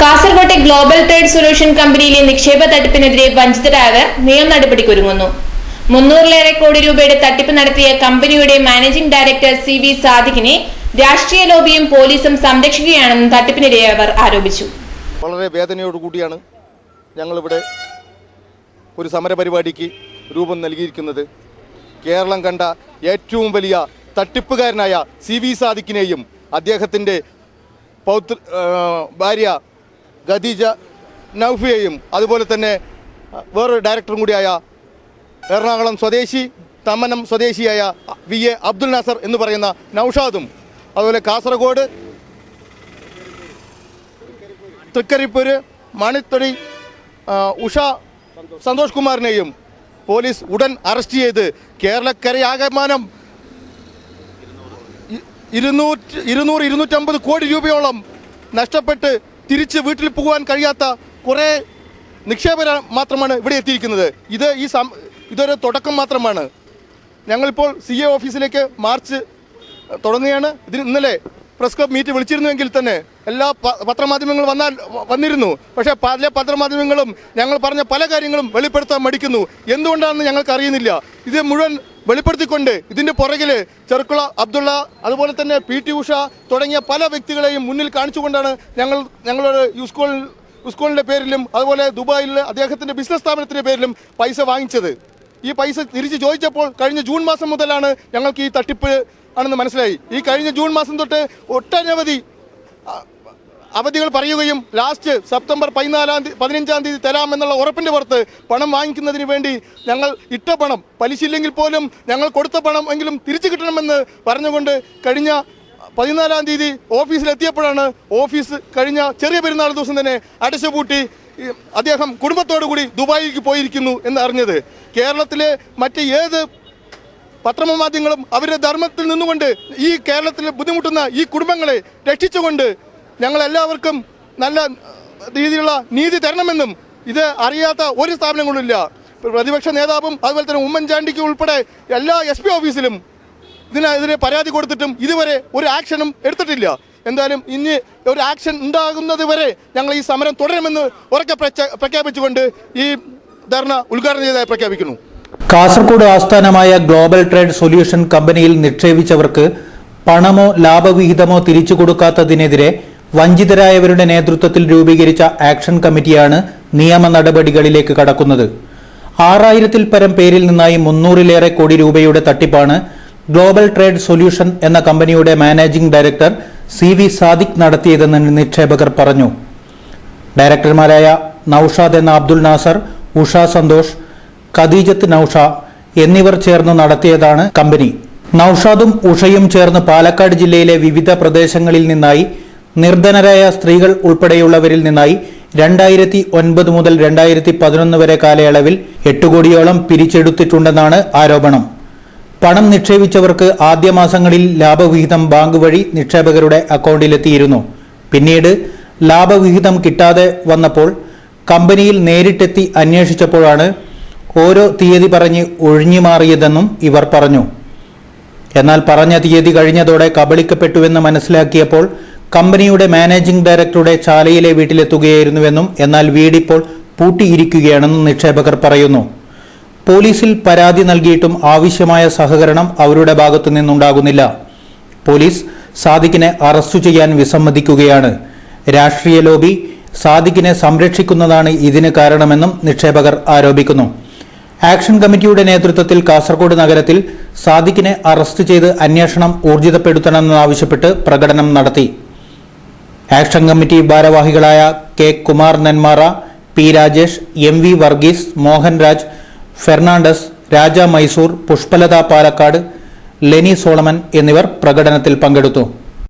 കാസർകോട്ടെ global trade solution കമ്പനിയിലെ നിക്ഷേപ തട്ടിപ്പിനെതിരെ വഞ്ചിതരായവർ നിയമ നടപടിക്കൊരുങ്ങുന്നു. 300-ലേറെ കോടി രൂപയുടെ തട്ടിപ്പ് നടത്തിയ കമ്പനിയുടെ മാനേജിംഗ് ഡയറക്ടർ CV സാദിഖിനെ രാഷ്ട്രീയ ലോബിയും പോലീസും സംരക്ഷിക്കുകയാണെന്നും തട്ടിപ്പിനിരയായവർ ആരോപിച്ചു. വളരെ വേദനയോടുകൂടിയാണ് ഞങ്ങളിവിടെ ഒരു സമരപരിപാടിക്ക് രൂപം നൽകിയിരിക്കുന്നത്. കേരളം കണ്ട ഏറ്റവും വലിയ തട്ടിപ്പുകാരനായ CV സാദിഖിനെയും അദ്ദേഹത്തിൻ്റെ ഭാര്യ ഖദീജ നൗഫിയെയും അതുപോലെ തന്നെ വേറൊരു ഡയറക്ടറും കൂടിയായ എറണാകുളം സ്വദേശി തമ്മനം സ്വദേശിയായ VA അബ്ദുൽ നാസർ എന്ന് പറയുന്ന നൌഷാദും അതുപോലെ കാസർഗോഡ് തൃക്കരിപ്പൂര് മണിത്തൊടി ഉഷ സന്തോഷ് കുമാറിനെയും പോലീസ് ഉടൻ അറസ്റ്റ് ചെയ്ത് കേരളക്കരയാകമാനം 200-250 കോടി രൂപയോളം നഷ്ടപ്പെട്ട് തിരിച്ച് വീട്ടിൽ പോകാൻ കഴിയാത്ത കുറേ നിക്ഷേപകർ മാത്രമാണ് ഇവിടെ എത്തിയിരിക്കുന്നത്. ഇതൊരു തുടക്കം മാത്രമാണ്. ഞങ്ങളിപ്പോൾ CA ഓഫീസിലേക്ക് മാർച്ച് തുടങ്ങുകയാണ്. ഇന്നലെ പ്രസ് ക്ലബ് മീറ്റ് വിളിച്ചിരുന്നുവെങ്കിൽ തന്നെ എല്ലാ പത്രമാധ്യമങ്ങളും വന്നിരുന്നു. പക്ഷേ പല പത്രമാധ്യമങ്ങളും ഞങ്ങൾ പറഞ്ഞ പല കാര്യങ്ങളും വെളിപ്പെടുത്താൻ മടിക്കുന്നു. എന്തുകൊണ്ടാണെന്ന് ഞങ്ങൾക്ക് അറിയുന്നില്ല. ഇത് മുഴുവൻ വെളിപ്പെടുത്തിക്കൊണ്ട് ഇതിൻ്റെ പുറകിൽ ചെറുക്കുള അബ്ദുള്ള അതുപോലെ തന്നെ PT ഉഷ തുടങ്ങിയ പല വ്യക്തികളെയും മുന്നിൽ കാണിച്ചുകൊണ്ടാണ് ഞങ്ങളുടെ സ്കൂളിൻ്റെ പേരിലും അതുപോലെ ദുബായിൽ അദ്ദേഹത്തിൻ്റെ ബിസിനസ് സ്ഥാപനത്തിൻ്റെ പേരിലും പൈസ വാങ്ങിച്ചത്. ഈ പൈസ തിരിച്ച് ചോദിച്ചപ്പോൾ കഴിഞ്ഞ ജൂൺ മാസം മുതലാണ് ഞങ്ങൾക്ക് ഈ തട്ടിപ്പ് ആണെന്ന് മനസ്സിലായി. ഈ കഴിഞ്ഞ ജൂൺ മാസം തൊട്ട് ഒട്ടനവധി അവധികൾ പറയുകയും ലാസ്റ്റ് സെപ്റ്റംബർ 15-ാം തീയതി തരാമെന്നുള്ള ഉറപ്പിൻ്റെ പുറത്ത് പണം വാങ്ങിക്കുന്നതിന് വേണ്ടി ഞങ്ങൾ ഇട്ട പണം പലിശയില്ലെങ്കിൽ പോലും ഞങ്ങൾ കൊടുത്ത പണം എങ്കിലും തിരിച്ചു കിട്ടണമെന്ന് പറഞ്ഞുകൊണ്ട് കഴിഞ്ഞ 14-ാം തീയതി ഓഫീസിലെത്തിയപ്പോഴാണ് ഓഫീസ് കഴിഞ്ഞ ചെറിയ പെരുന്നാൾ ദിവസം തന്നെ അടച്ചുപൂട്ടി അദ്ദേഹം കുടുംബത്തോടു കൂടി ദുബായിലേക്ക് പോയിരിക്കുന്നു എന്ന് അറിഞ്ഞത്. കേരളത്തിലെ മറ്റ് ഏത് പത്രമാധ്യമങ്ങളും അവരുടെ ധർമ്മത്തിൽ നിന്നുകൊണ്ട് ഈ കേരളത്തിൽ ബുദ്ധിമുട്ടുന്ന ഈ കുടുംബങ്ങളെ രക്ഷിച്ചുകൊണ്ട് ഞങ്ങളെല്ലാവർക്കും നല്ല രീതിയിലുള്ള നീതി തരണമെന്നും ഇത് അറിയാത്ത ഒരു സ്ഥാപനങ്ങളുമില്ല. പ്രതിപക്ഷ നേതാവും അതുപോലെ തന്നെ ഉമ്മൻചാണ്ടിക്ക് ഉൾപ്പെടെ എല്ലാ SP ഓഫീസിലും ഇതിനെതിരെ പരാതി കൊടുത്തിട്ടും ഇതുവരെ ഒരു ആക്ഷനും എടുത്തിട്ടില്ല. എന്തായാലും ഇനി ഒരു ആക്ഷൻ ഉണ്ടാകുന്നത് വരെ ഞങ്ങൾ ഈ സമരം തുടരുമെന്ന് ഉറക്കെ പ്രഖ്യാപിച്ചുകൊണ്ട് ഈ ധർണ ഉദ്ഘാടനം ചെയ്തതായി പ്രഖ്യാപിക്കുന്നു. കാസർഗോഡ് ആസ്ഥാനമായ ഗ്ലോബൽ ട്രേഡ് സൊല്യൂഷൻ കമ്പനിയിൽ നിക്ഷേപിച്ചവർക്ക് പണമോ ലാഭവിഹിതമോ തിരിച്ചു കൊടുക്കാത്തതിനെതിരെ വഞ്ചിതരായവരുടെ നേതൃത്വത്തിൽ രൂപീകരിച്ച ആക്ഷൻ കമ്മിറ്റിയാണ് നിയമ നടപടികളിലേക്ക് കടക്കുന്നത്. 6000-ൽ പരം പേരിൽ നിന്നായി 300-ലേറെ കോടി രൂപയുടെ തട്ടിപ്പാണ് ഗ്ലോബൽ ട്രേഡ് സൊല്യൂഷൻ എന്ന കമ്പനിയുടെ മാനേജിംഗ് ഡയറക്ടർ CV സാദിഖ് നടത്തിയതെന്ന് നിക്ഷേപകർ പറഞ്ഞു. ഡയറക്ടർമാരായ നൌഷാദ് എന്ന അബ്ദുൽ നാസർ, ഉഷ സന്തോഷ്, ഖദീജത്ത് നൌഷ എന്നിവർ ചേർന്ന് നടത്തിയതാണ് കമ്പനി. നൌഷാദും ഉഷയും ചേർന്ന് പാലക്കാട് ജില്ലയിലെ വിവിധ പ്രദേശങ്ങളിൽ നിന്നായി നിർധനരായ സ്ത്രീകൾ ഉൾപ്പെടെയുള്ളവരിൽ നിന്നായി 2009 മുതൽ 2011 വരെ കാലയളവിൽ 8 കോടിയോളം പിരിച്ചെടുത്തിട്ടുണ്ടെന്നാണ് ആരോപണം. പണം നിക്ഷേപിച്ചവർക്ക് ആദ്യ മാസങ്ങളിൽ ലാഭവിഹിതം ബാങ്ക് വഴി നിക്ഷേപകരുടെ അക്കൗണ്ടിലെത്തിയിരുന്നു. പിന്നീട് ലാഭവിഹിതം കിട്ടാതെ വന്നപ്പോൾ കമ്പനിയിൽ നേരിട്ടെത്തി അന്വേഷിച്ചപ്പോഴാണ് ഓരോ തീയതി പറഞ്ഞ് ഒഴിഞ്ഞുമാറിയതെന്നും ഇവർ പറഞ്ഞു. എന്നാൽ പറഞ്ഞ തീയതി കഴിഞ്ഞതോടെ കബളിക്കപ്പെട്ടുവെന്ന് മനസ്സിലാക്കിയപ്പോൾ കമ്പനിയുടെ മാനേജിംഗ് ഡയറക്ടറുടെ ചാലയിലെ വീട്ടിലെത്തുകയായിരുന്നുവെന്നും എന്നാൽ വീടിപ്പോൾ പൂട്ടിയിരിക്കുകയാണെന്നും നിക്ഷേപകർ പറയുന്നു. പോലീസിൽ പരാതി നൽകിയിട്ടും ആവശ്യമായ സഹകരണം അവരുടെ ഭാഗത്തു നിന്നുണ്ടാകുന്നില്ല. പോലീസ് സാദിഖിനെ അറസ്റ്റ് ചെയ്യാൻ വിസമ്മതിക്കുകയാണ്. രാഷ്ട്രീയ ലോബി സാദിഖിനെ സംരക്ഷിക്കുന്നതാണ് ഇതിന് കാരണമെന്നും നിക്ഷേപകർ ആരോപിക്കുന്നു. ആക്ഷൻ കമ്മിറ്റിയുടെ നേതൃത്വത്തിൽ കാസർഗോഡ് നഗരത്തിൽ സാദിഖിനെ അറസ്റ്റ് ചെയ്ത് അന്വേഷണം ഊർജിതപ്പെടുത്തണമെന്നാവശ്യപ്പെട്ട് പ്രകടനം നടത്തി. ആക്ഷൻ കമ്മിറ്റി ഭാരവാഹികളായ K Kumar Nenmara, P Rajesh, MV Varghese, Mohan Raj, Fernandez, Raja Mysore, Pushpalatha Palakkad, Leni Solomon എന്നിവർ പ്രകടനത്തിൽ പങ്കെടുത്തു.